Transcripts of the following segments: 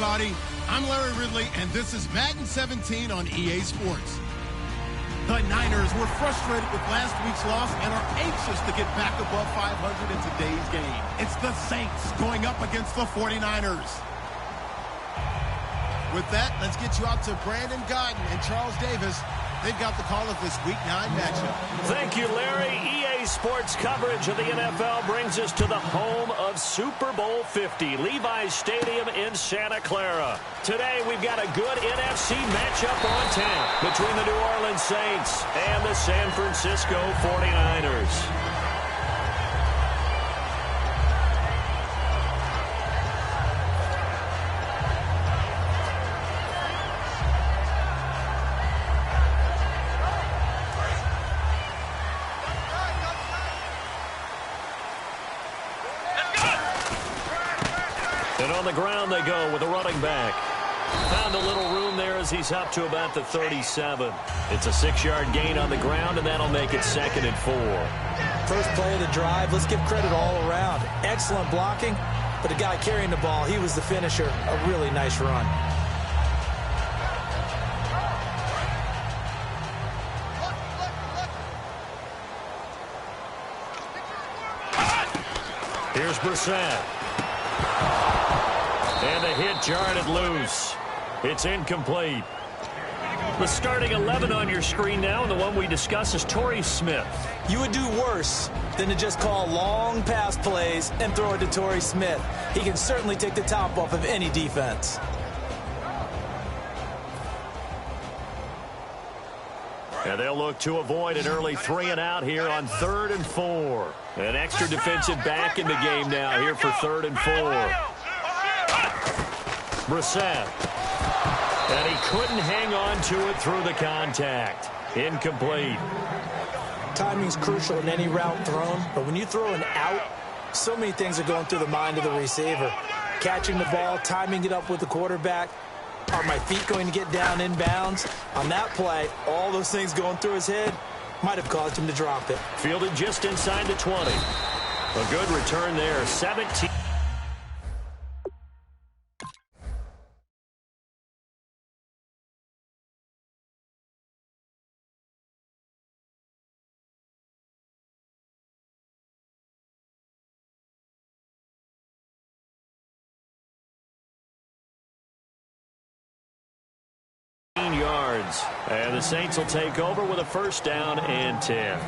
everybody. I'm Larry Ridley, and this is Madden 17 on EA Sports. The Niners were frustrated with last week's loss and are anxious to get back above 500 in today's game. It's the Saints going up against the 49ers. With that, let's get you out to Brandon Gaudin and Charles Davis. They've got the call of this Week 9 matchup. Thank you, Larry. EA Sports coverage of the NFL brings us to the home of Super Bowl 50, Levi's Stadium in Santa Clara. Today, we've got a good NFC matchup on tap between the New Orleans Saints and the San Francisco 49ers. And on the ground they go with a running back. Found a little room there as he's up to about the 37. It's a 6-yard gain on the ground, and that'll make it 2nd and 4. First play of the drive, let's give credit all around. Excellent blocking, but the guy carrying the ball, he was the finisher. A really nice run. Here's Brissett. And the hit jarred it loose. It's incomplete. The starting 11 on your screen now, and the one we discuss is Torrey Smith. You would do worse than to just call long pass plays and throw it to Torrey Smith. He can certainly take the top off of any defense. And they'll look to avoid an early 3-and-out here on 3rd and 4. An extra defensive back in the game now here for 3rd and 4. Brissett. And he couldn't hang on to it through the contact. Incomplete. Timing's crucial in any route thrown, but when you throw an out, so many things are going through the mind of the receiver. Catching the ball, timing it up with the quarterback. Are my feet going to get down in bounds? On that play, all those things going through his head might have caused him to drop it. Fielded just inside the 20. A good return there. 17. Yards. And the Saints will take over with a 1st down and 10.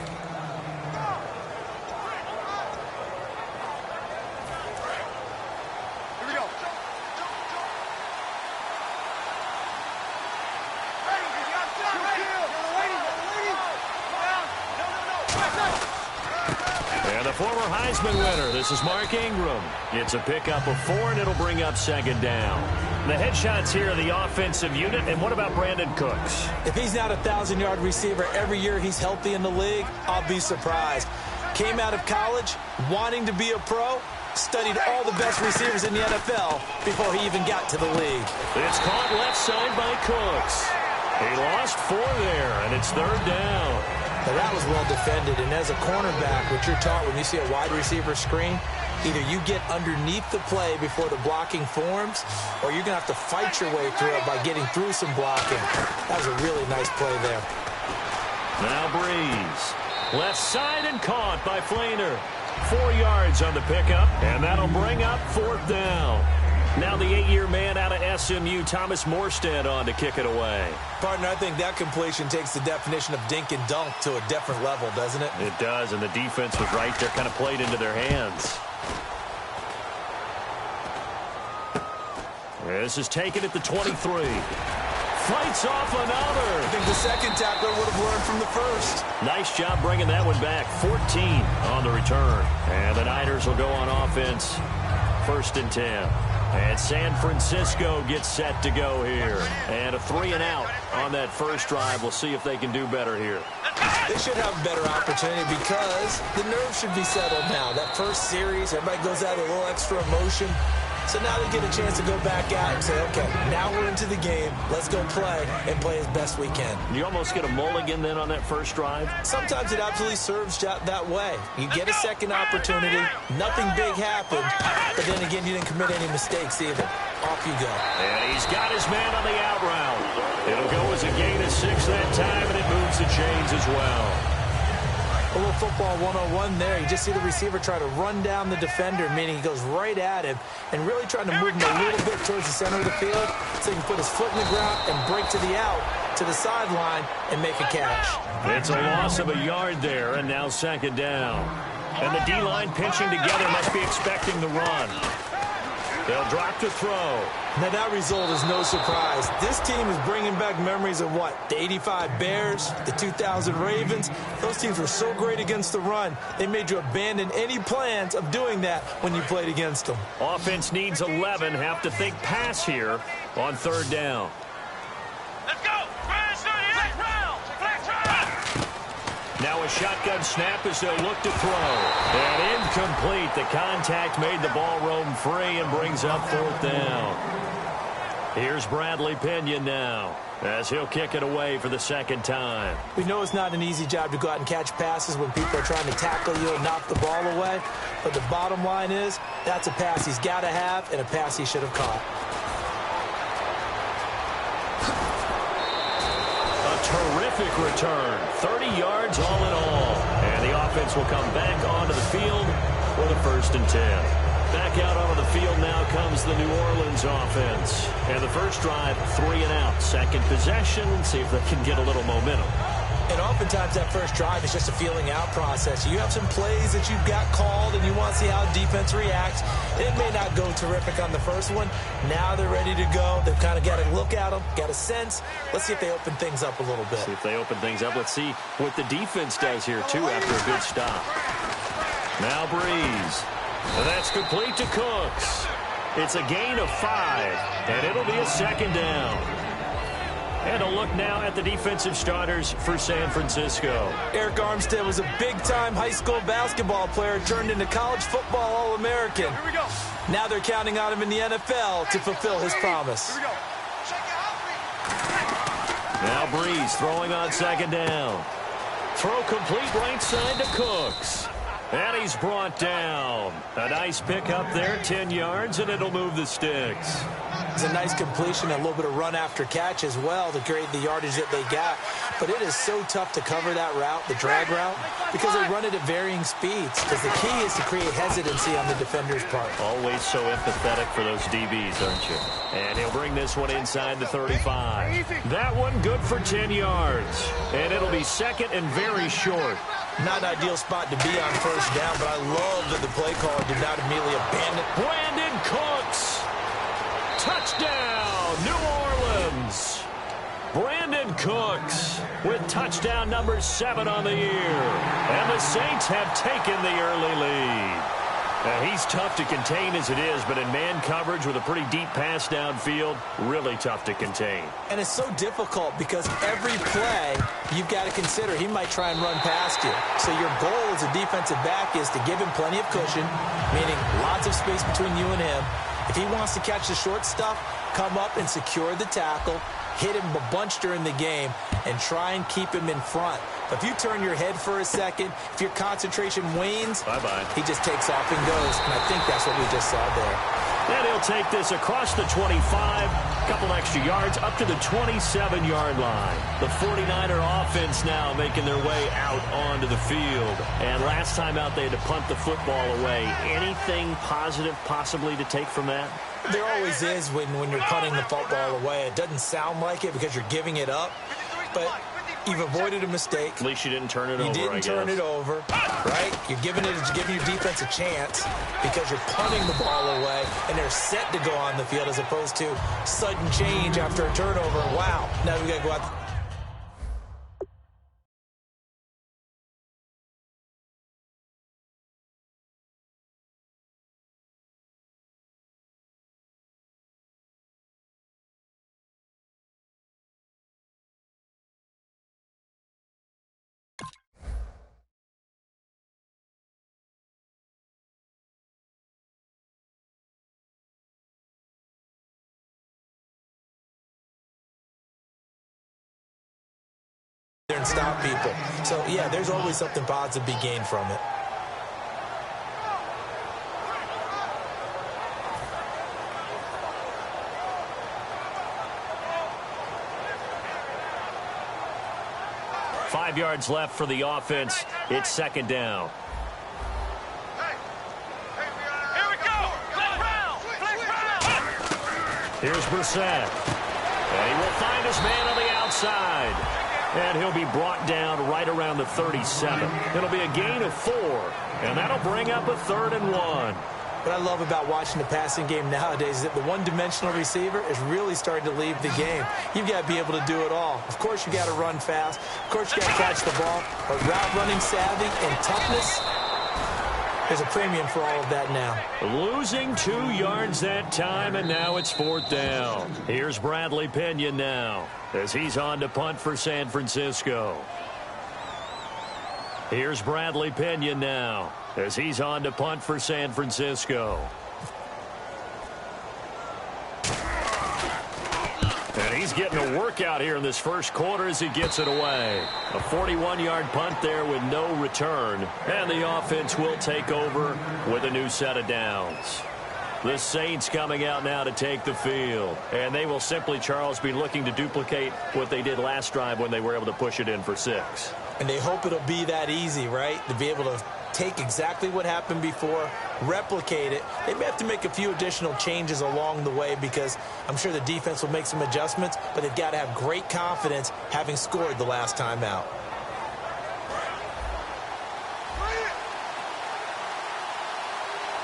And the former Heisman winner, this is Mark Ingram. It's a pickup of 4, and it'll bring up 2nd down. The headshots here are the offensive unit, and what about Brandon Cooks? If he's not a 1,000-yard receiver every year he's healthy in the league, I'll be surprised. Came out of college wanting to be a pro, studied all the best receivers in the NFL before he even got to the league. It's caught left side by Cooks. He lost 4 there, and it's 3rd down. Now that was well defended, and as a cornerback, what you're taught when you see a wide receiver screen, either you get underneath the play before the blocking forms, or you're going to have to fight your way through it by getting through some blocking. That was a really nice play there. Now Breeze. Left side and caught by Flainer. 4 yards on the pickup, and that'll bring up 4th down. Now the 8-year man out of SMU, Thomas Morstead, on to kick it away. Partner, I think that completion takes the definition of dink and dunk to a different level, doesn't it? It does, and the defense was right there, kind of played into their hands. This is taken at the 23. Fights off another. I think the second tackler would have learned from the first. Nice job bringing that one back. 14 on the return. And the Niners will go on offense. 1st and 10. And San Francisco gets set to go here. And a 3-and-out on that first drive. We'll see if they can do better here. They should have a better opportunity because the nerves should be settled now. That first series, everybody goes out a little extra emotion. So now they get a chance to go back out and say, okay, now we're into the game. Let's go play and play as best we can. You almost get a mulligan then on that first drive? Sometimes it absolutely serves that way. You get a second opportunity. Nothing big happened. But then again, you didn't commit any mistakes either. Off you go. And he's got his man on the out route. It'll go as a gain of 6 that time, and it moves the chains as well. A little football 101 there. You just see the receiver try to run down the defender, meaning he goes right at him and really trying to move him a little bit towards the center of the field so he can put his foot in the ground and break to the out, to the sideline, and make a catch. It's a loss of a yard there, and now second down. And the D-line pinching together must be expecting the run. They'll drop to throw. Now, that result is no surprise. This team is bringing back memories of what? The 85 Bears, the 2000 Ravens. Those teams were so great against the run, they made you abandon any plans of doing that when you played against them. Offense needs 11. Have to think pass here on third down. Let's go. Now a shotgun snap as they'll look to throw. And incomplete. The contact made the ball roam free and brings up fourth down. Here's Bradley Pinion now as he'll kick it away for the second time. We know it's not an easy job to go out and catch passes when people are trying to tackle you and knock the ball away. But the bottom line is that's a pass he's got to have and a pass he should have caught. Terrific return. 30 yards all in all. And the offense will come back onto the field for the 1st and 10. Back out onto the field now comes the New Orleans offense. And the first drive, 3 and out. Second possession, see if they can get a little momentum. And oftentimes that first drive is just a feeling out process. You have some plays that you've got called and you want to see how defense reacts. It may not go terrific on the first one. Now they're ready to go. They've kind of got to look at them, got a sense. Let's see if they open things up a little bit. See if they open things up. Let's see what the defense does here, too, after a good stop. Now Breeze. And that's complete to Cooks. It's a gain of 5, and it'll be a second down. And a look now at the defensive starters for San Francisco. Arik Armstead was a big-time high school basketball player turned into college football All-American. Here we go. Now they're counting on him in the NFL to fulfill his promise. Here we go. Now Breeze throwing on second down. Throw complete right side to Cooks. And he's brought down. A nice pick up there, 10 yards, and it'll move the sticks. It's a nice completion, a little bit of run after catch as well to create the yardage that they got. But it is so tough to cover that route, the drag route, because they run it at varying speeds. Because the key is to create hesitancy on the defender's part. Always so empathetic for those DBs, aren't you? And he'll bring this one inside the 35. That one good for 10 yards. And it'll be second and very short. Not an ideal spot to be on first down, but I love that the play caller did not immediately abandon. Brandon Cooks. Touchdown, New Orleans. Brandon Cooks with touchdown number 7 on the year. And the Saints have taken the early lead. Now, he's tough to contain as it is, but in man coverage with a pretty deep pass downfield, really tough to contain. And it's so difficult because every play you've got to consider he might try and run past you. So your goal as a defensive back is to give him plenty of cushion, meaning lots of space between you and him. If he wants to catch the short stuff, come up and secure the tackle, hit him a bunch during the game, and try and keep him in front. But if you turn your head for a second, if your concentration wanes, bye-bye. He just takes off and goes. And I think that's what we just saw there. And he'll take this across the 25, a couple extra yards, up to the 27-yard line. The 49er offense now making their way out onto the field. And last time out, they had to punt the football away. Anything positive possibly to take from that? There always is when you're punting the football away. It doesn't sound like it because you're giving it up, but you've avoided a mistake. At least you didn't turn it over, You didn't turn it over, right? You're giving your defense a chance because you're punting the ball away, and they're set to go on the field as opposed to sudden change after a turnover. Wow, now we got to go out. there and stop people. So, yeah, there's always something positive to be gained from it. Five yards left for the offense. It's second down. Here we go. Here's Brissett. And he will find his man on the outside. And he'll be brought down right around the 37. It'll be a gain of 4. And that'll bring up a 3rd and 1. What I love about watching the passing game nowadays is that the one-dimensional receiver is really starting to leave the game. You've got to be able to do it all. Of course, you got to run fast. Of course, you got to catch the ball. But route running savvy and toughness, there's a premium for all of that now. Losing 2 yards that time, and now it's 4th down. Here's Bradley Pinion now as he's on to punt for San Francisco. Here's Bradley Pinion now as he's on to punt for San Francisco. And he's getting a workout here in this first quarter as he gets it away. A 41-yard punt there with no return. And the offense will take over with a new set of downs. The Saints coming out now to take the field. And they will simply, Charles, be looking to duplicate what they did last drive when they were able to push it in for 6. And they hope it'll be that easy, right? To be able to take exactly what happened before, replicate it. They may have to make a few additional changes along the way because I'm sure the defense will make some adjustments, but they've got to have great confidence having scored the last time out.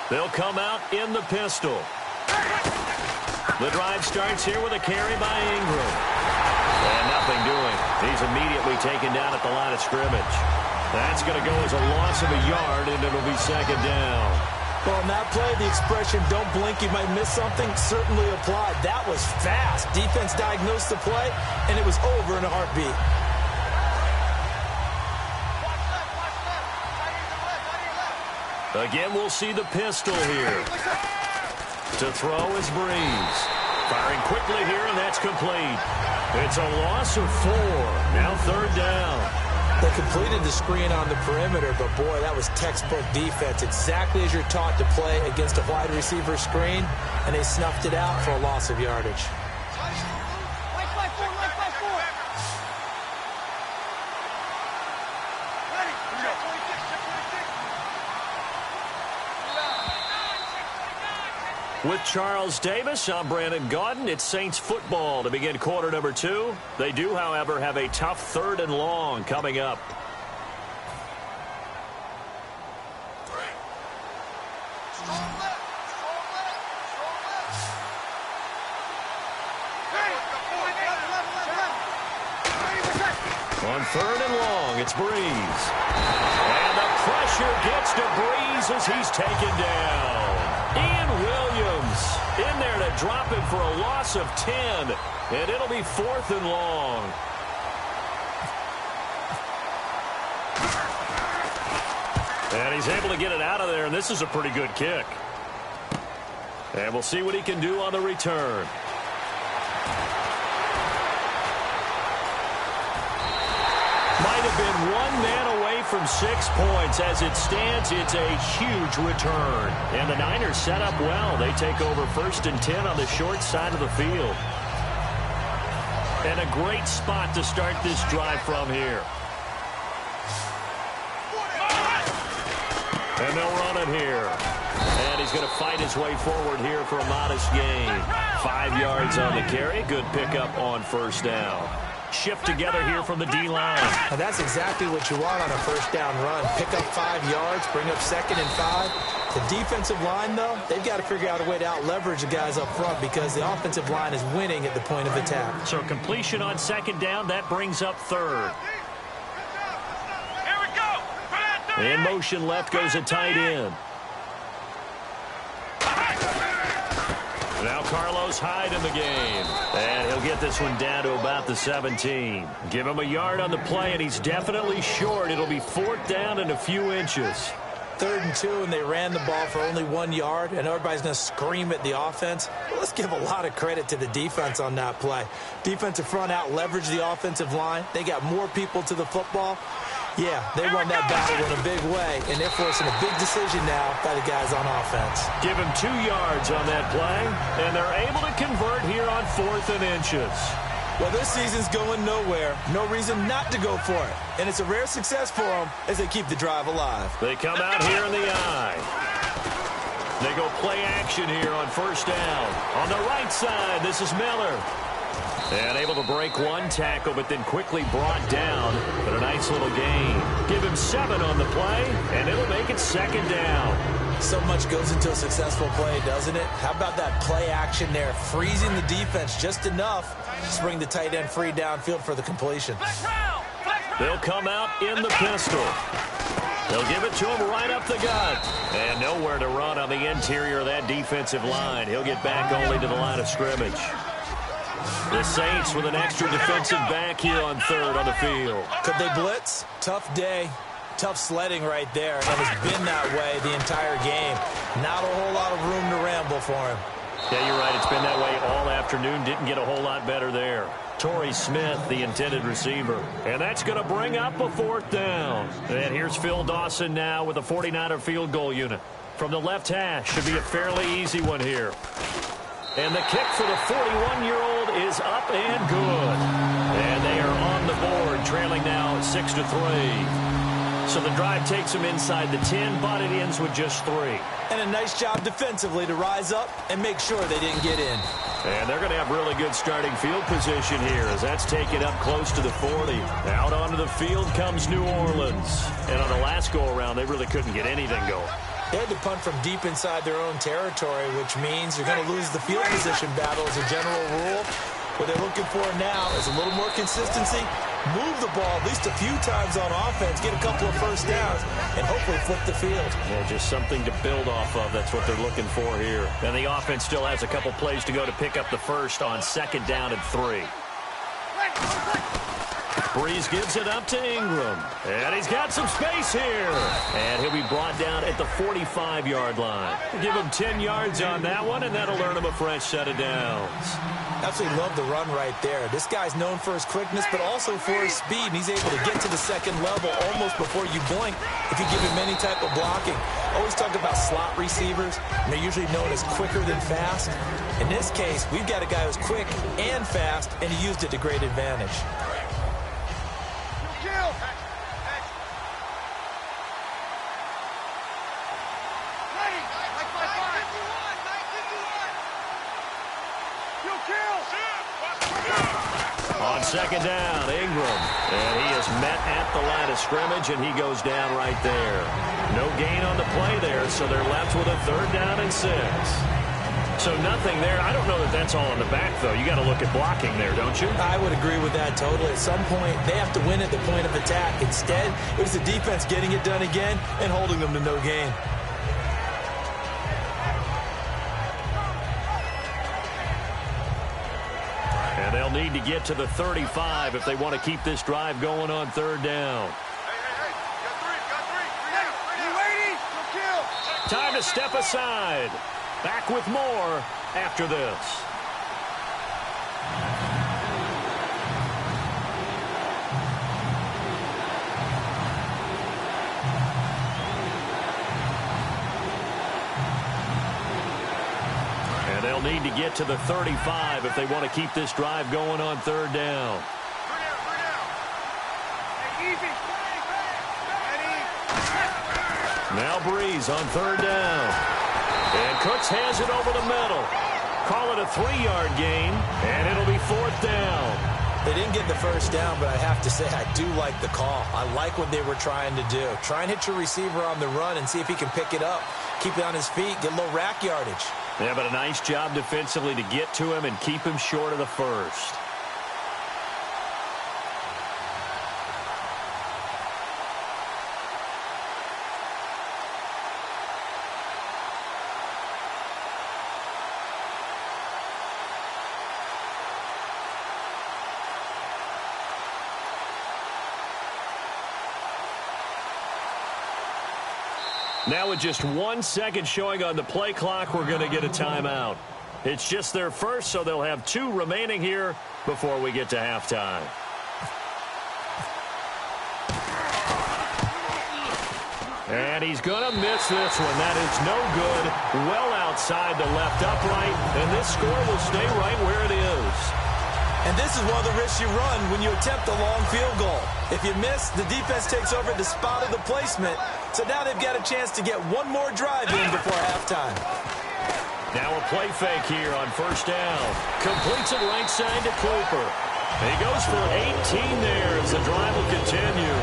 They'll come out in the pistol. The drive starts here with a carry by Ingram. And nothing doing. He's immediately taken down at the line of scrimmage. That's going to go as a loss of a yard, and it'll be second down. Well, in that play, the expression, don't blink, you might miss something, certainly applied. That was fast. Defense diagnosed the play, and it was over in a heartbeat. Again, we'll see the pistol here. To throw is Breeze. Firing quickly here, and that's complete. It's a loss of 4. Now 3rd down. They completed the screen on the perimeter, but boy, that was textbook defense. Exactly as you're taught to play against a wide receiver screen, and they snuffed it out for a loss of yardage. With Charles Davis, I'm Brandon Gaudin. It's Saints football to begin quarter number 2. They do, however, have a tough 3rd and long coming up. On 3rd and long, it's Breeze. And the pressure gets to Breeze as he's taken down. Ian Williams in there to drop him for a loss of 10. And it'll be 4th and long. And he's able to get it out of there, and this is a pretty good kick. And we'll see what he can do on the return. Might have been one man away from 6 points. As it stands, it's a huge return. And the Niners set up well. They take over 1st and 10 on the short side of the field. And a great spot to start this drive from here. And they'll run it here. And he's going to fight his way forward here for a modest gain. 5 yards on the carry. Good pickup on 1st down. Shift together here from the D-line. And that's exactly what you want on a 1st down run. Pick up 5 yards, bring up 2nd and 5. The defensive line, though, they've got to figure out a way to out-leverage the guys up front because the offensive line is winning at the point of attack. So completion on 2nd down, that brings up 3rd. Here we go. In motion left goes a tight end. Now Carlos Hyde in the game. And he'll get this one down to about the 17. Give him a yard on the play, and he's definitely short. It'll be 4th down and a few inches. 3rd and 2, and they ran the ball for only 1 yard, and everybody's going to scream at the offense. Well, let's give a lot of credit to the defense on that play. Defensive front out leveraged the offensive line. They got more people to the football. Yeah, they won that battle in a big way, and they're forcing a big decision now by the guys on offense. Give him 2 yards on that play, and they're able to convert here on 4th and inches. Well, this season's going nowhere. No reason not to go for it. And it's a rare success for them as they keep the drive alive. They come out here in the eye. They go play action here on 1st down. On the right side, this is Miller. And able to break 1 tackle, but then quickly brought down. But a nice little gain. Give him 7 on the play, and it'll make it 2nd down. So much goes into a successful play, doesn't it? How about that play action there? Freezing the defense just enough to bring the tight end free downfield for the completion. They'll come out in the pistol. They'll give it to him right up the gut. And nowhere to run on the interior of that defensive line. He'll get back only to the line of scrimmage. The Saints with an extra defensive back here on 3rd on the field. Could they blitz? Tough day. Tough sledding right there, and it's been that way the entire game. Not a whole lot of room to ramble for him. Yeah, you're right. It's been that way all afternoon. Didn't get a whole lot better there. Torrey Smith, the intended receiver. And that's going to bring up a 4th down. And here's Phil Dawson now with a 49er field goal unit. From the left hash, should be a fairly easy one here. And the kick for the 41-year-old is up and good. And they are on the board, trailing now 6-3. So the drive takes them inside the 10, but it ends with just 3. And a nice job defensively to rise up and make sure they didn't get in. And they're going to have really good starting field position here as that's taken up close to the 40. Out onto the field comes New Orleans. And on the last go-around, they really couldn't get anything going. They had to punt from deep inside their own territory, which means you're going to lose the field position battle as a general rule. What they're looking for now is a little more consistency, move the ball at least a few times on offense, get a couple of 1st downs, and hopefully flip the field. Yeah, just something to build off of. That's what they're looking for here. And the offense still has a couple plays to go to pick up the 1st on 2nd down and 3. Breeze gives it up to Ingram. And he's got some space here. And he'll be brought down at the 45-yard line. Give him 10 yards on that one, and that'll earn him a fresh set of downs. Absolutely love the run right there. This guy's known for his quickness, but also for his speed, and he's able to get to the 2nd level almost before you blink if you give him any type of blocking. Always talk about slot receivers, and they're usually known as quicker than fast. In this case, we've got a guy who's quick and fast, and he used it to great advantage. On 2nd down, Ingram. And he is met at the line of scrimmage, and he goes down right there. No gain on the play there, so they're left with a 3rd down and 6. So nothing there. I don't know that that's all in the back, though. You got to look at blocking there, don't you? I would agree with that totally. At some point, they have to win at the point of attack. Instead, it was the defense getting it done again and holding them to no gain. And they'll need to get to the 35 if they want to keep this drive going on 3rd down. Time to step aside. Back with more after this. And they'll need to get to the 35 if they want to keep this drive going on 3rd down. Now Breeze on 3rd down. And Cooks has it over the middle. Call it a 3-yard gain, and it'll be 4th down. They didn't get the 1st down, but I have to say I do like the call. I like what they were trying to do. Try and hit your receiver on the run and see if he can pick it up. Keep it on his feet, get a little rack yardage. Yeah, but a nice job defensively to get to him and keep him short of the 1st. Now with just 1 second showing on the play clock, we're going to get a timeout. It's just their first, so they'll have 2 remaining here before we get to halftime. And he's going to miss this one. That is no good. Well outside the left upright, and this score will stay right where it is. And this is one of the risks you run when you attempt a long field goal. If you miss, the defense takes over the spot of the placement. So now they've got a chance to get one more drive in before halftime. Now a play fake here on first down. Completes it right side to Cooper. He goes for 18 there as the drive will continue.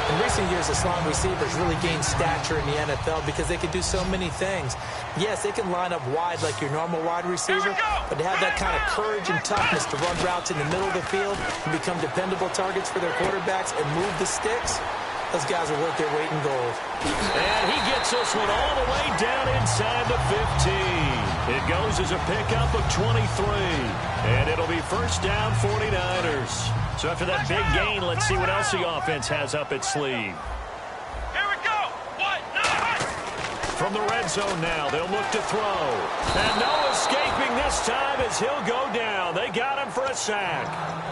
In recent years, the slot receivers really gained stature in the NFL because they can do so many things. Yes, they can line up wide like your normal wide receiver, but to have that kind of courage and toughness to run routes in the middle of the field and become dependable targets for their quarterbacks and move the sticks, those guys are worth their weight in gold. And he gets this one all the way down inside the 15. It goes as a pickup of 23. And it'll be first down 49ers. So after that big gain, let's see what else the offense has up its sleeve. Here we go. What? No. From the red zone now, they'll look to throw. And no escaping this time as he'll go down. They got him for a sack.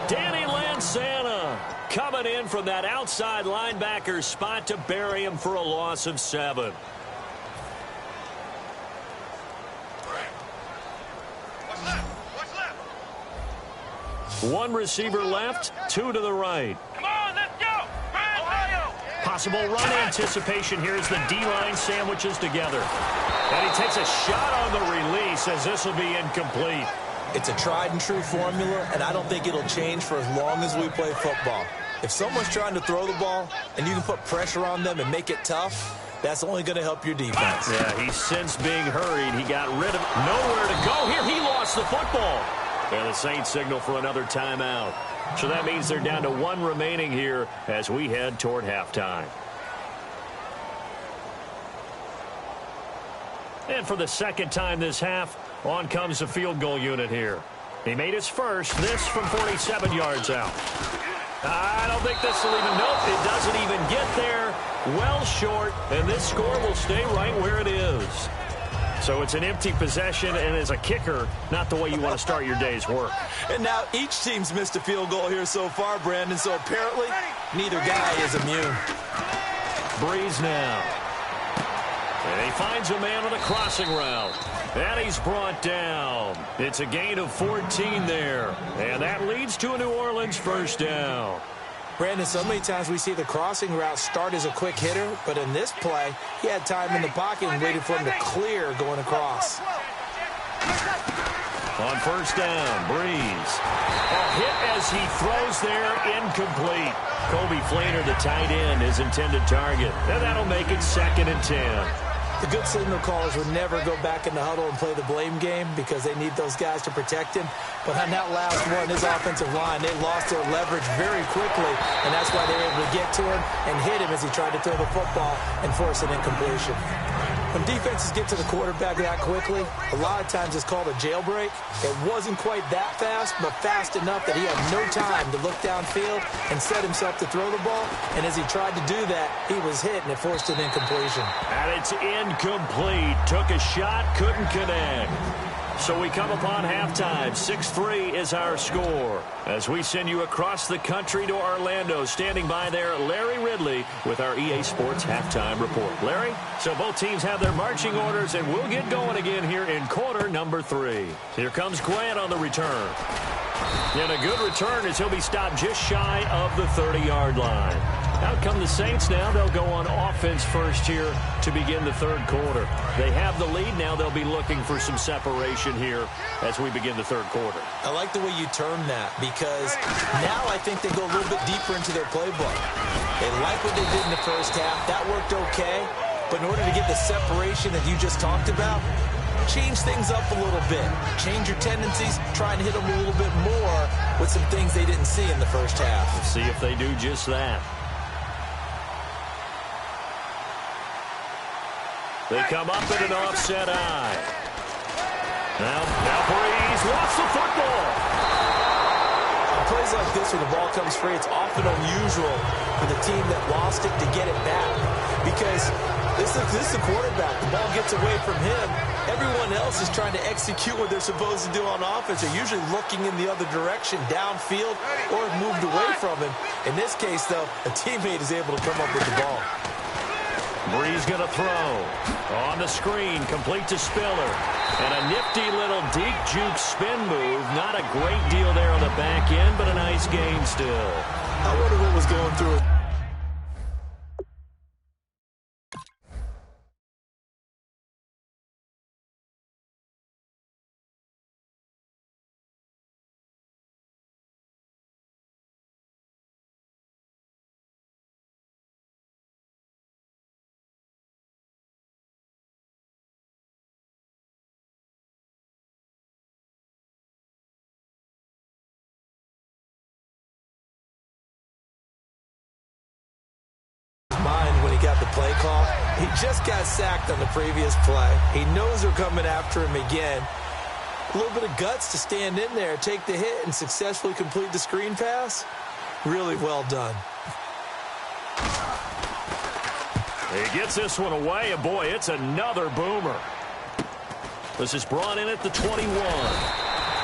Danny Lansana coming in from that outside linebacker spot to bury him for a loss of 7. What's left? What's left? 1 receiver left, 2 to the right. Come on, let's go. Ohio. Possible run anticipation here as the D-line sandwiches together. And he takes a shot on the release as this will be incomplete. It's a tried-and-true formula, and I don't think it'll change for as long as we play football. If someone's trying to throw the ball and you can put pressure on them and make it tough, that's only going to help your defense. Yeah, he's since being hurried. He got rid of nowhere to go here. He lost the football. And the Saints signal for another timeout. So that means they're down to 1 remaining here as we head toward halftime. And for the second time this half, on comes the field goal unit here. He made his first, this from 47 yards out. I don't think this will even, nope, it doesn't even get there. Well short, and this score will stay right where it is. So it's an empty possession, and as a kicker, not the way you want to start your day's work. And now each team's missed a field goal here so far, Brandon, so apparently neither guy is immune. Breeze now. And he finds a man on a crossing route. And he's brought down. It's a gain of 14 there. And that leads to a New Orleans first down. Brandon, so many times we see the crossing route start as a quick hitter, but in this play, he had time in the pocket and waited for him to clear going across. On first down, Breeze. A hit as he throws there, incomplete. Kobe Fleener, the tight end, his intended target. And that'll make it 2nd and 10. The good signal callers would never go back in the huddle and play the blame game because they need those guys to protect him. But on that last one, his offensive line, they lost their leverage very quickly, and that's why they were able to get to him and hit him as he tried to throw the football and force an incompletion. When defenses get to the quarterback that quickly, a lot of times it's called a jailbreak. It wasn't quite that fast, but fast enough that he had no time to look downfield and set himself to throw the ball. And as he tried to do that, he was hit, and it forced an incompletion. And it's incomplete. Took a shot, couldn't connect. So we come upon halftime. 6-3 is our score. As we send you across the country to Orlando, standing by there, Larry Ridley with our EA Sports Halftime Report. Larry, so both teams have their marching orders, and we'll get going again here in quarter number 3. Here comes Grant on the return. And a good return as he'll be stopped just shy of the 30-yard line. Out come the Saints now. They'll go on offense first here to begin the third quarter. They have the lead. Now they'll be looking for some separation here as we begin the third quarter. I like the way you term that because now I think they go a little bit deeper into their playbook. They like what they did in the first half. That worked okay. But in order to get the separation that you just talked about, change things up a little bit. Change your tendencies. Try and hit them a little bit more with some things they didn't see in the first half. Let's see if they do just that. They come up at an offset eye. Now Breeze lost the football. I'm plays like this when the ball comes free, it's often unusual for the team that lost it to get it back. Because this is the quarterback. The ball gets away from him. Everyone else is trying to execute what they're supposed to do on offense. They're usually looking in the other direction, downfield, or moved away from him. In this case, though, a teammate is able to come up with the ball. Brees going to throw. On the screen, complete to Spiller. And a nifty little deep juke spin move. Not a great deal there on the back end, but a nice gain still. I wonder what was going through it. Mind when he got the play call. He just got sacked on the previous play. He knows they're coming after him again. A little bit of guts to stand in there, take the hit, and successfully complete the screen pass. Really well done. He gets this one away, and boy, it's another boomer. This is brought in at the 21.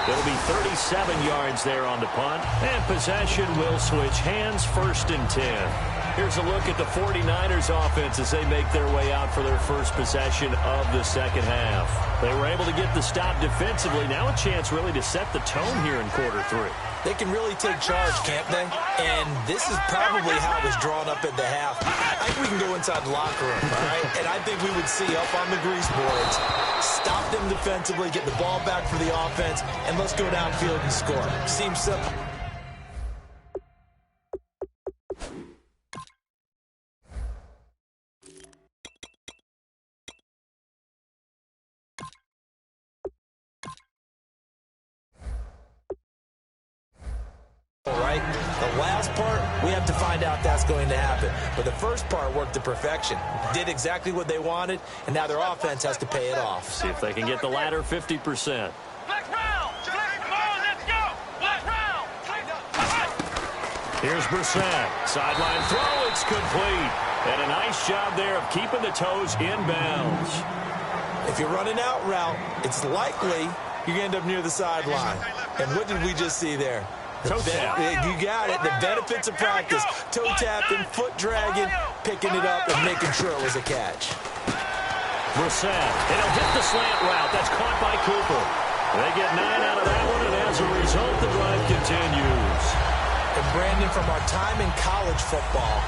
It'll be 37 yards there on the punt, and possession will switch hands, 1st and 10. Here's a look at the 49ers offense as they make their way out for their first possession of the second half. They were able to get the stop defensively. Now a chance really to set the tone here in quarter 3. They can really take charge, can't they? And this is probably how it was drawn up at the half. I think we can go inside the locker room, all right? And I think we would see up on the grease boards, stop them defensively, get the ball back for the offense, and let's go downfield and score. Seems simple. Right? The last part, we have to find out that's going to happen. But the first part worked to perfection. Did exactly what they wanted, and now their offense has to pay it off. See if they can get the latter 50%. Black round. Come on, let's go. Black round. Here's Brissett. Sideline throw. It's complete. And a nice job there of keeping the toes in bounds. If you're running out route, it's likely you're going to end up near the sideline. And what did we just see there? Toe tap. You got it. The benefits of practice. Toe tapping, foot dragging, picking it up, and making sure it was a catch. Brissett. And he'll hit the slant route. That's caught by Cooper. They get 9 out of that one, and as a result, the drive continues. And Brandon, from our time in college football,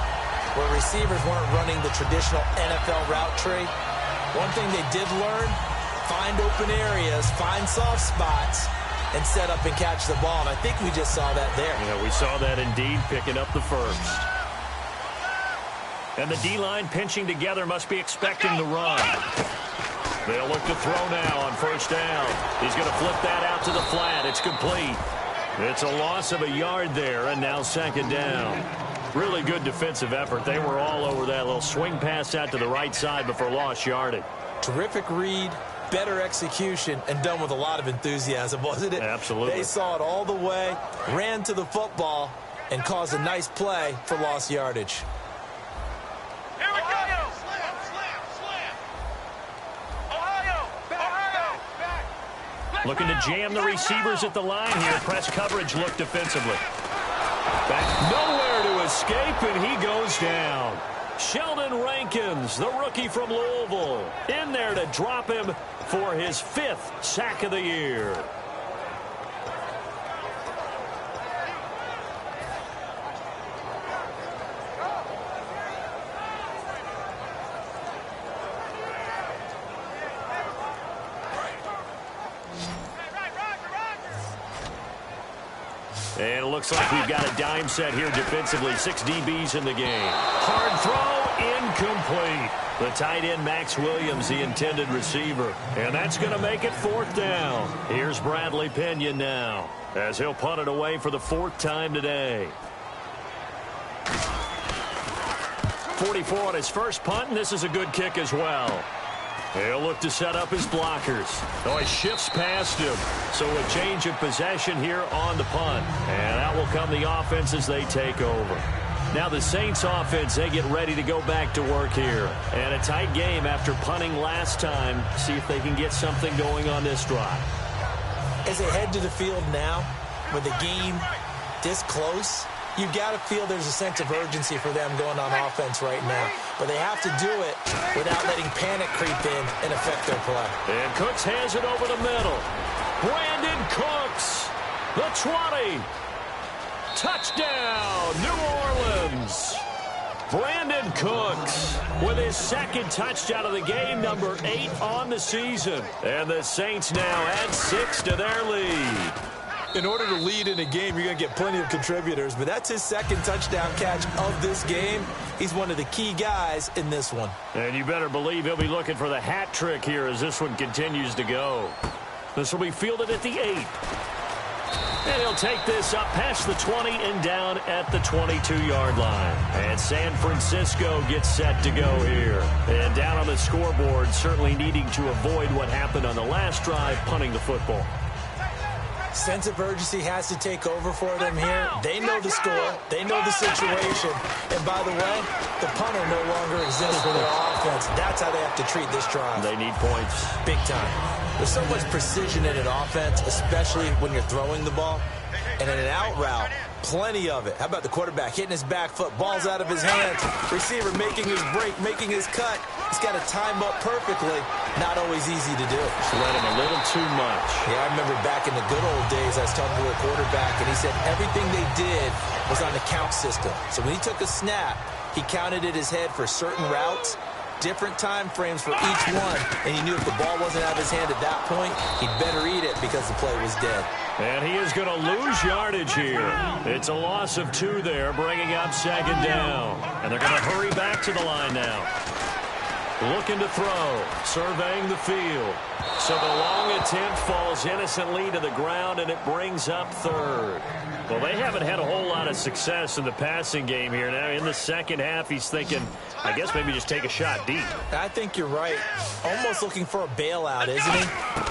where receivers weren't running the traditional NFL route tree, one thing they did learn, find open areas, find soft spots, and set up and catch the ball. And I think we just saw that there. Yeah, we saw that indeed, picking up the first. And the D-line pinching together, must be expecting the run. They'll look to throw now on 1st down. He's going to flip that out to the flat. It's complete. It's a loss of a yard there, and now 2nd down. Really good defensive effort. They were all over that little swing pass out to the right side before lost yardage. Terrific read, better execution, and done with a lot of enthusiasm, wasn't it? Absolutely. They saw it all the way, ran to the football, and caused a nice play for lost yardage. Here we go. Slam. Ohio. Looking to jam the receivers at the line here. Press coverage look defensively. Back nowhere to escape, and he goes down. Sheldon Rankins, the rookie from Louisville, in there to drop him for his 5th sack of the year. And it looks like we've got a dime set here defensively. 6 DBs in the game. Hard throw, incomplete. The tight end, Max Williams, the intended receiver. And that's going to make it 4th down. Here's Bradley Pinion now, as he'll punt it away for the 4th time today. 44 on his first punt, and this is a good kick as well. He'll look to set up his blockers. Oh, he shifts past him. So a change of possession here on the punt. And out will come the offense as they take over. Now the Saints offense, they get ready to go back to work here. And a tight game after punting last time. See if they can get something going on this drive. As they head to the field now, with the game this close, you've got to feel there's a sense of urgency for them going on offense right now. But they have to do it without letting panic creep in and affect their play. And Cooks hands it over the middle. Brandon Cooks, the 20. Touchdown, New Orleans. Brandon Cooks with his second touchdown of the game, number 8 on the season. And the Saints now add 6 to their lead. In order to lead in a game, you're going to get plenty of contributors, but that's his second touchdown catch of this game. He's one of the key guys in this one. And you better believe he'll be looking for the hat trick here as this one continues to go. This will be fielded at the 8. And he'll take this up past the 20 and down at the 22-yard line. And San Francisco gets set to go here. And down on the scoreboard, certainly needing to avoid what happened on the last drive, punting the football. Sense of urgency has to take over for them here. They know the score. They know the situation. And by the way, the punter no longer exists for their offense. That's how they have to treat this drive. They need points. Big time. There's so much precision in an offense, especially when you're throwing the ball. And in an out route, plenty of it. How about the quarterback hitting his back foot, ball's out of his hands, receiver making his break, making his cut. He's got to time up perfectly. Not always easy to do. Just let him a little too much. Yeah, I remember back in the good old days, I was talking to a quarterback, and he said everything they did was on the count system. So when he took a snap, he counted in his head for certain routes, different time frames for each one, and he knew if the ball wasn't out of his hand at that point, he'd better eat it because the play was dead. And he is going to lose yardage here. It's a loss of 2 there, bringing up second down. And they're going to hurry back to the line now. Looking to throw, surveying the field. So the long attempt falls innocently to the ground, and it brings up 3rd. Well, they haven't had a whole lot of success in the passing game here. Now, in the second half, he's thinking, I guess maybe just take a shot deep. I think you're right. Almost looking for a bailout, isn't he?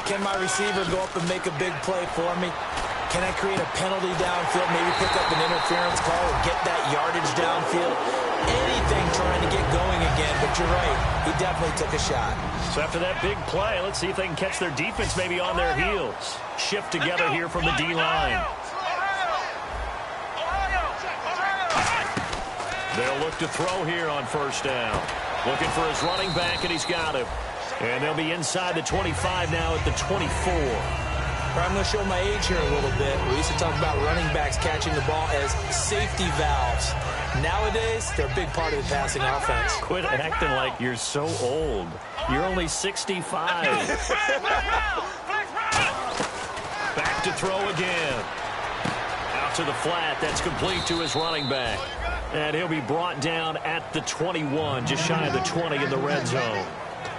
Can my receiver go up and make a big play for me? Can I create a penalty downfield, maybe pick up an interference call or get that yardage downfield? Anything trying to get going again, but you're right. He definitely took a shot. So after that big play, let's see if they can catch their defense maybe on their heels. Shift together here from the D-line. They'll look to throw here on first down. Looking for his running back, and he's got him. And they'll be inside the 25 now at the 24. I'm going to show my age here a little bit. We used to talk about running backs catching the ball as safety valves. Nowadays, they're a big part of the passing offense. Quit acting like you're so old. You're only 65. Back to throw again. Out to the flat. That's complete to his running back. And he'll be brought down at the 21, just shy of the 20 in the red zone.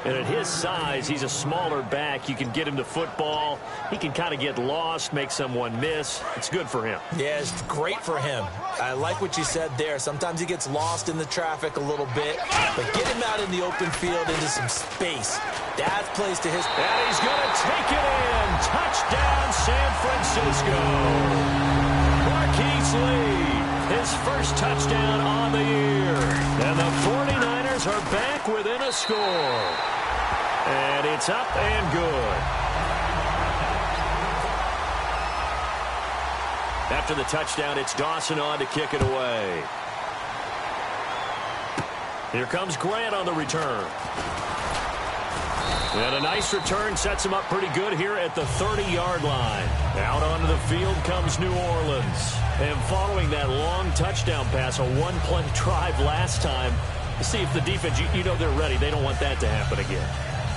And at his size, he's a smaller back. You can get him to football. He can kind of get lost, make someone miss. It's good for him. Yeah, it's great for him. I like what you said there. Sometimes he gets lost in the traffic a little bit. But get him out in the open field into some space. That plays to his... And he's going to take it in. Touchdown, San Francisco. Marquise Lee, his first touchdown on the year. And the 49ers are back within a score. And it's up and good. After the touchdown, it's Dawson on to kick it away. Here comes Grant on the return. And a nice return sets him up pretty good here at the 30-yard line. Out onto the field comes New Orleans. And following that long touchdown pass, a one-play drive last time, to see if the defense, you know they're ready. They don't want that to happen again.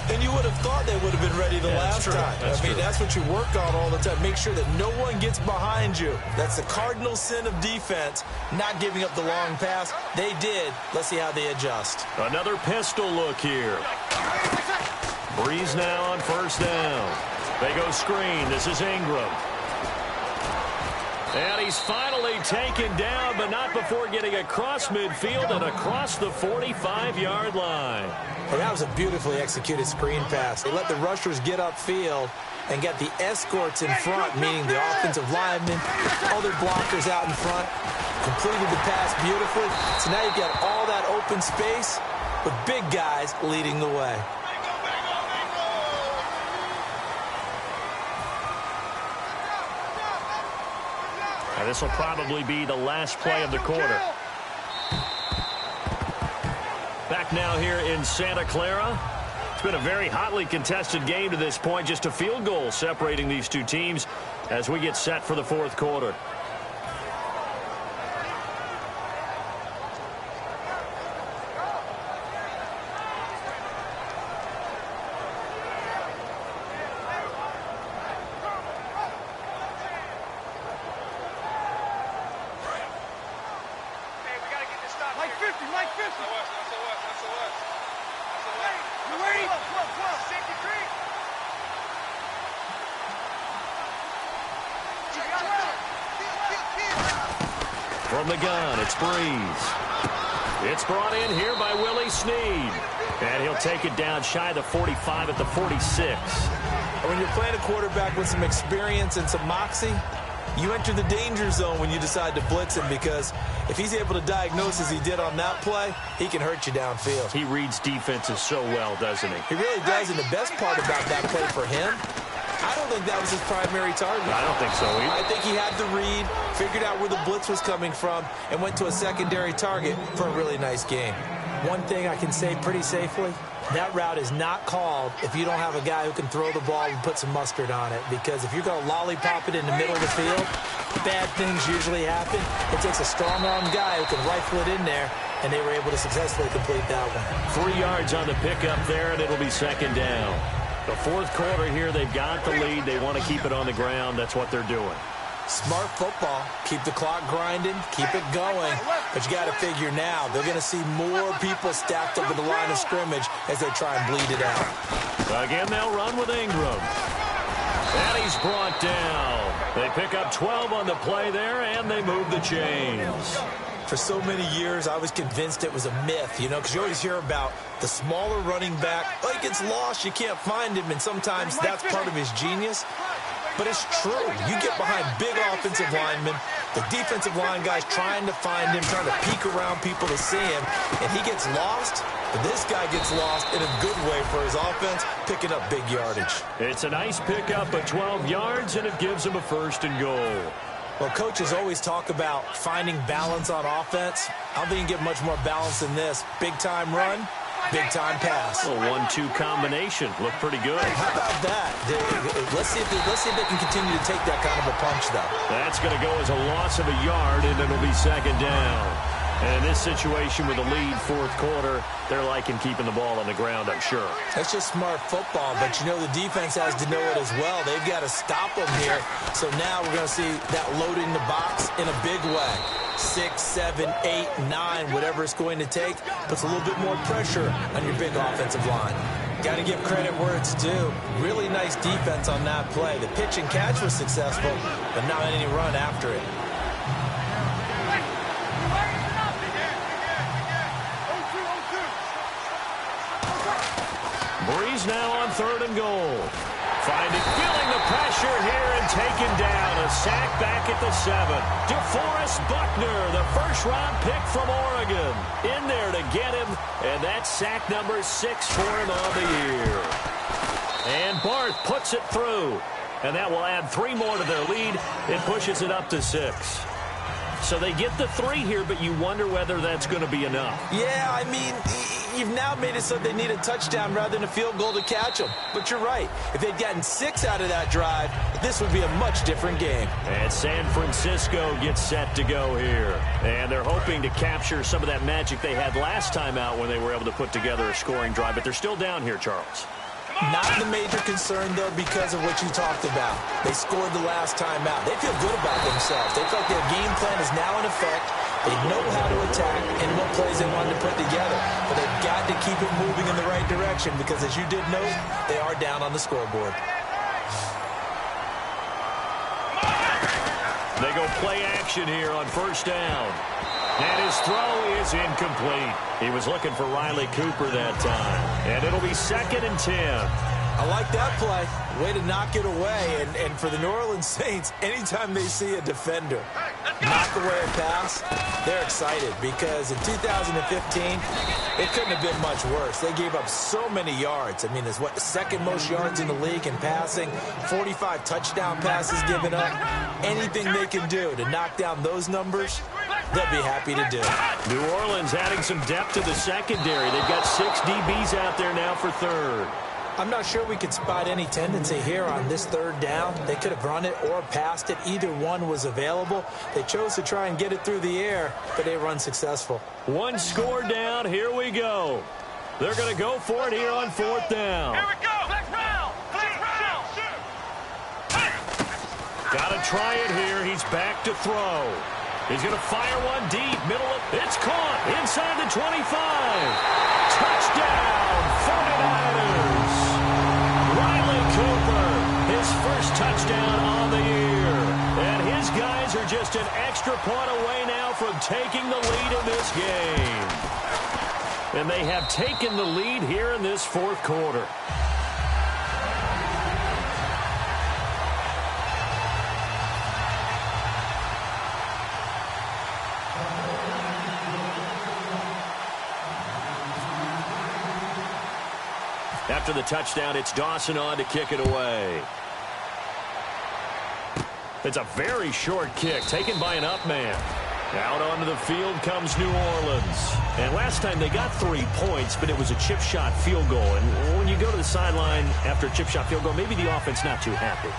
And you would have thought they would have been ready the last time. I mean, that's what you work on all the time. Make sure that no one gets behind you. That's the cardinal sin of defense, not giving up the long pass. They did. Let's see how they adjust. Another pistol look here. Breeze now on first down. They go screen. This is Ingram. And he's finally taken down, but not before getting across midfield and across the 45-yard line. Well, that was a beautifully executed screen pass. They let the rushers get upfield and get the escorts in front, meaning the offensive linemen, other blockers out in front, completed the pass beautifully. So now you've got all that open space with big guys leading the way. And this will probably be the last play of the quarter. Back now here in Santa Clara. It's been a very hotly contested game to this point. Just a field goal separating these two teams as we get set for the fourth quarter. From the gun, it's Breeze. It's brought in here by Willie Snead. And he'll take it down shy of the 45 at the 46. When you're playing a quarterback with some experience and some moxie, you enter the danger zone when you decide to blitz him, because if he's able to diagnose as he did on that play, he can hurt you downfield. He reads defenses so well, doesn't he? He really does, and the best part about that play for him, I don't think that was his primary target. I don't think so either. I think he had the read, figured out where the blitz was coming from, and went to a secondary target for a really nice game. One thing I can say pretty safely, that route is not called if you don't have a guy who can throw the ball and put some mustard on it. Because if you're going to lollipop it in the middle of the field, bad things usually happen. It takes a strong-armed guy who can rifle it in there, and they were able to successfully complete that one. 3 yards on the pickup there, and it'll be second down. The fourth quarter here, they've got the lead. They want to keep it on the ground. That's what they're doing. Smart football. Keep the clock grinding. Keep it going. But you got to figure now, they're going to see more people stacked up at the line of scrimmage as they try and bleed it out. Again, they'll run with Ingram. And he's brought down. They pick up 12 on the play there, and they move the chains. For so many years, I was convinced it was a myth, because you always hear about the smaller running back. Oh, he gets lost, you can't find him, and sometimes that's part of his genius. But it's true. You get behind big offensive linemen, the defensive line guys trying to find him, trying to peek around people to see him, and he gets lost. But this guy gets lost in a good way for his offense, picking up big yardage. It's a nice pickup of 12 yards, and it gives him a first and goal. Well, coaches always talk about finding balance on offense. I don't think you can get much more balance than this. Big-time run, big-time pass. A 1-2 combination. Looked pretty good. How about that? Let's see if they can continue to take that kind of a punch, though. That's going to go as a loss of a yard, and it'll be second down. And in this situation with the lead fourth quarter, they're liking keeping the ball on the ground, I'm sure. That's just smart football, but the defense has to know it as well. They've got to stop them here. So now we're going to see that loading the box in a big way. 6, 7, 8, 9, whatever it's going to take, puts a little bit more pressure on your big offensive line. Got to give credit where it's due. Really nice defense on that play. The pitch and catch was successful, but not any run after it. Breeze now on third and goal. Feeling the pressure here and taken down. A sack back at the 7. DeForest Buckner, the first-round pick from Oregon, in there to get him, and that's sack number 6 for him on the year. And Barth puts it through, and that will add 3 more to their lead. It pushes it up to 6. So they get the 3 here, but you wonder whether that's going to be enough. Yeah, you've now made it so they need a touchdown rather than a field goal to catch them. But you're right. If they'd gotten 6 out of that drive, this would be a much different game. And San Francisco gets set to go here. And they're hoping to capture some of that magic they had last time out when they were able to put together a scoring drive. But they're still down here, Charles. Not the major concern, though, because of what you talked about. They scored the last time out. They feel good about themselves. They feel like their game plan is now in effect. They know how to attack and what plays they want to put together. But they've got to keep it moving in the right direction because, as you did note, they are down on the scoreboard. They go play action here on first down. And his throw is incomplete. He was looking for Riley Cooper that time. And it'll be 2nd and 10. I like that play. Way to knock it away. And for the New Orleans Saints, anytime they see a defender knock away a pass, they're excited because in 2015, it couldn't have been much worse. They gave up so many yards. I mean, it's the second most yards in the league in passing, 45 touchdown passes given up. Anything they can do to knock down those numbers, they'll be happy to do. New Orleans adding some depth to the secondary. They've got 6 DBs out there now for third. I'm not sure we could spot any tendency here on this 3rd down. They could have run it or passed it. Either one was available. They chose to try and get it through the air, but they were unsuccessful. 1 score down. Here we go. They're going to go for it here on 4th down. Here we go. Next round. Got to try it here. He's back to throw. He's going to fire one deep. Middle of it's caught inside the 25. Touchdown, 49ers. Riley Cooper, his first touchdown on the year. And his guys are just an extra point away now from taking the lead in this game. And they have taken the lead here in this 4th quarter. After the touchdown, it's Dawson on to kick it away. It's a very short kick taken by an up man. Out onto the field comes New Orleans. And last time they got 3 points, but it was a chip shot field goal. And when you go to the sideline after a chip shot field goal, maybe the offense not too happy.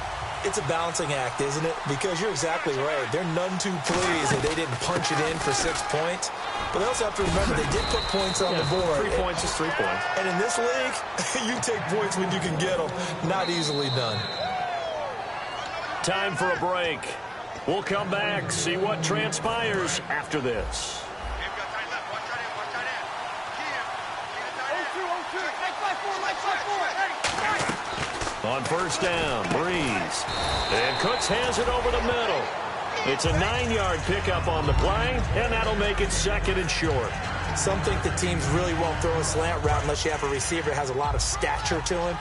It's a balancing act, isn't it? Because you're exactly right. They're none too pleased that they didn't punch it in for 6 points. But they also have to remember they did put points on the board. 3 points is 3 points. And in this league, you take points when you can get them. Not easily done. Time for a break. We'll come back, see what transpires after this. On first down, Breeze. And Cooks has it over the middle. It's a 9-yard pickup on the play, and that'll make it 2nd and short. Some think the teams really won't throw a slant route unless you have a receiver that has a lot of stature to him.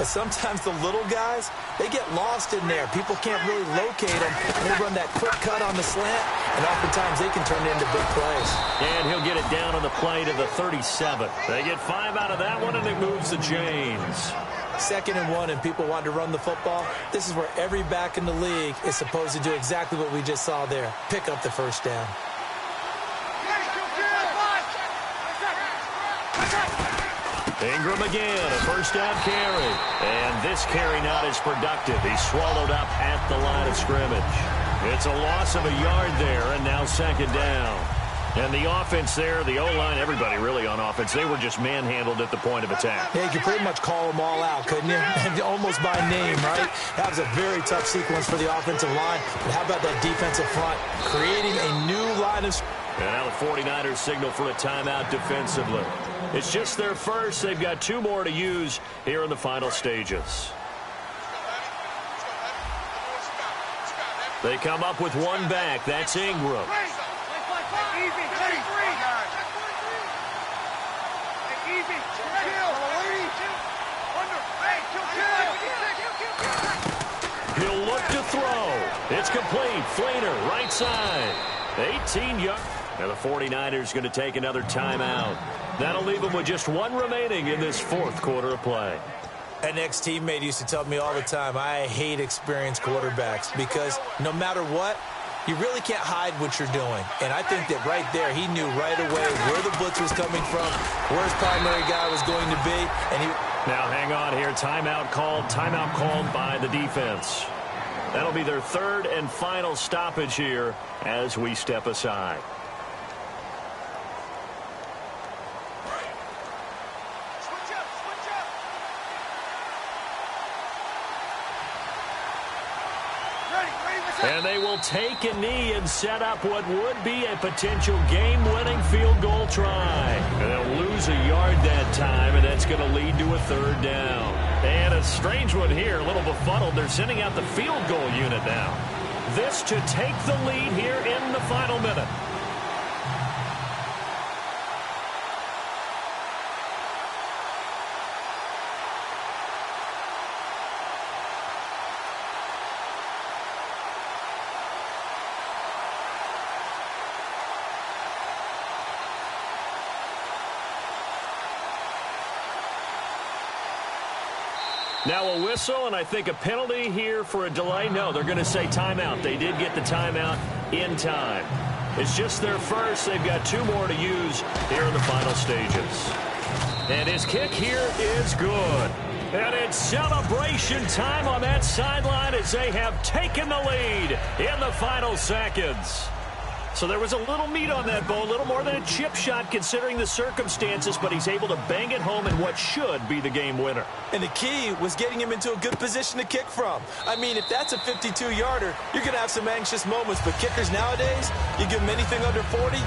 But sometimes the little guys, they get lost in there. People can't really locate them. And they run that quick cut on the slant, and oftentimes they can turn it into big plays. And he'll get it down on the play to the 37. They get 5 out of that one, and it moves the chains. 2nd and 1, and people want to run the football. This is where every back in the league is supposed to do exactly what we just saw there. Pick up the first down. Ingram again, a first down carry. And this carry not as productive. He's swallowed up at the line of scrimmage. It's a loss of a yard there, and now 2nd down. And the offense there, the O-line, everybody really on offense, they were just manhandled at the point of attack. Yeah, you could pretty much call them all out, couldn't you? And almost by name, right? That was a very tough sequence for the offensive line. But how about that defensive front? Creating a new line of... And now the 49ers signal for a timeout defensively. It's just their first. They've got 2 more to use here in the final stages. They come up with 1 back. That's Ingram. He'll look to throw. It's complete. Fleener, right side. 18 yards. Now the 49ers going to take another timeout. That'll leave them with just 1 remaining in this 4th quarter of play. An ex-teammate used to tell me all the time, I hate experienced quarterbacks because no matter what, you really can't hide what you're doing. And I think that right there, he knew right away where the blitz was coming from, where his primary guy was going to be. And he... Now hang on here. Timeout called by the defense. That'll be their 3rd and final stoppage here as we step aside. And they will take a knee and set up what would be a potential game-winning field goal try. And they'll lose a yard that time, and that's going to lead to a 3rd down. And a strange one here, a little befuddled. They're sending out the field goal unit now. This to take the lead here in the final minute. Now a whistle, and I think a penalty here for a delay. No, they're going to say timeout. They did get the timeout in time. It's just their first. They've got 2 more to use here in the final stages. And his kick here is good. And it's celebration time on that sideline as they have taken the lead in the final seconds. So there was a little meat on that ball, a little more than a chip shot considering the circumstances, but he's able to bang it home in what should be the game winner. And the key was getting him into a good position to kick from. I mean, if that's a 52-yarder, you're going to have some anxious moments, but kickers nowadays, you give them anything under 40,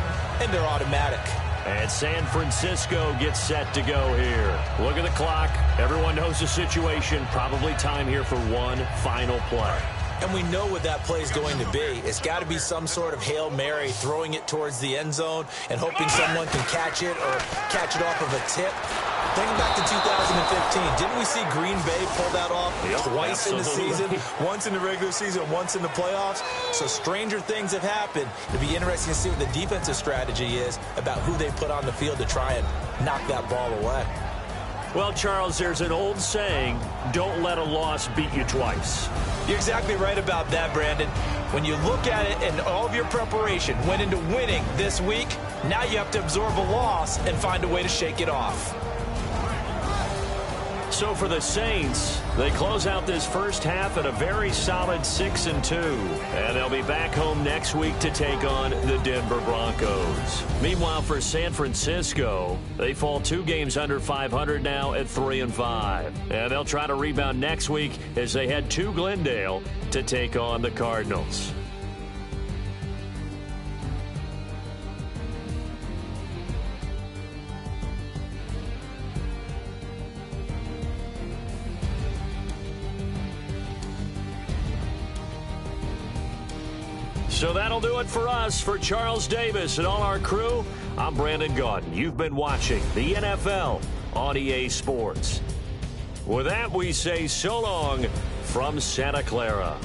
and they're automatic. And San Francisco gets set to go here. Look at the clock. Everyone knows the situation. Probably time here for one final play. And we know what that play is going to be. It's got to be some sort of Hail Mary, throwing it towards the end zone and hoping someone can catch it or catch it off of a tip. Thinking back to 2015, didn't we see Green Bay pull that off twice in the season? Once in the regular season, once in the playoffs. So stranger things have happened. It'll be interesting to see what the defensive strategy is about who they put on the field to try and knock that ball away. Well, Charles, there's an old saying, don't let a loss beat you twice. You're exactly right about that, Brandon. When you look at it and all of your preparation went into winning this week, now you have to absorb a loss and find a way to shake it off. So for the Saints, they close out this first half at a very solid 6-2. And they'll be back home next week to take on the Denver Broncos. Meanwhile, for San Francisco, they fall 2 games under 500 now at 3-5. And they'll try to rebound next week as they head to Glendale to take on the Cardinals. So that'll do it for us. For Charles Davis and all our crew, I'm Brandon Gaudin. You've been watching the NFL on EA Sports. With that, we say so long from Santa Clara.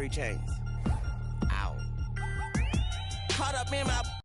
3 chains. Ow. Caught up in my